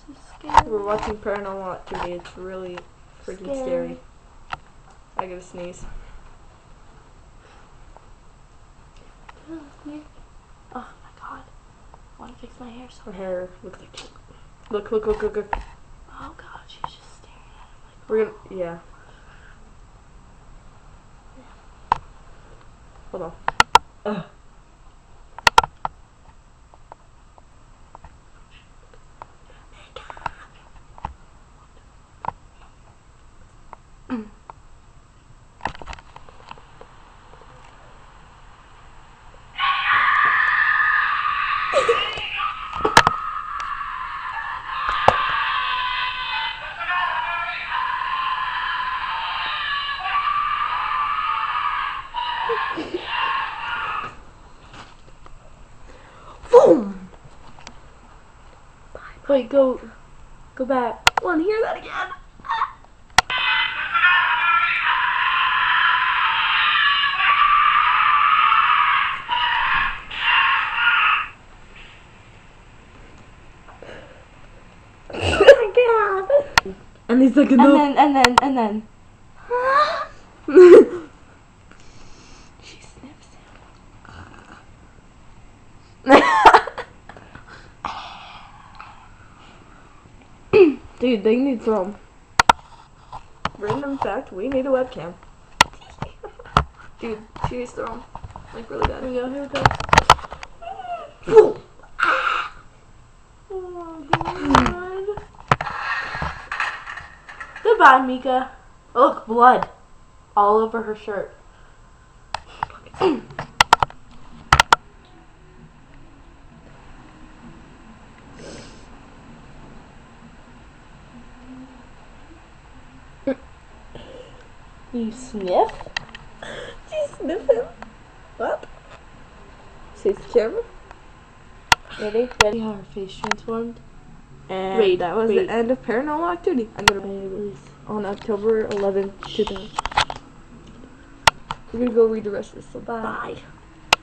so scary. We're watching Paranormal Activity. It's really freaking scary. I gotta sneeze. Oh my god. I want to fix my hair so Her bad. hair looks like shit. Look. Oh god, she's just staring at him like. We're gonna, yeah. Hold on. Boom! Wait, go back. I want to hear that again. Oh my god! And he's like, no. And then. She sniffs him. Dude, they need some. Random fact, we need a webcam. Dude, she needs to throw 'em. Like, really bad. Here we go. Boom! Oh god. Goodbye, Mika. Oh, look, blood. All over her shirt. You sniff? She's sniffing. What? See the camera? Ready? How her face transformed? And Wait, that was wait. the end of Paranormal Activity. I'm gonna release on October 11th, 2000. We're gonna go read the rest of this, so bye. Bye.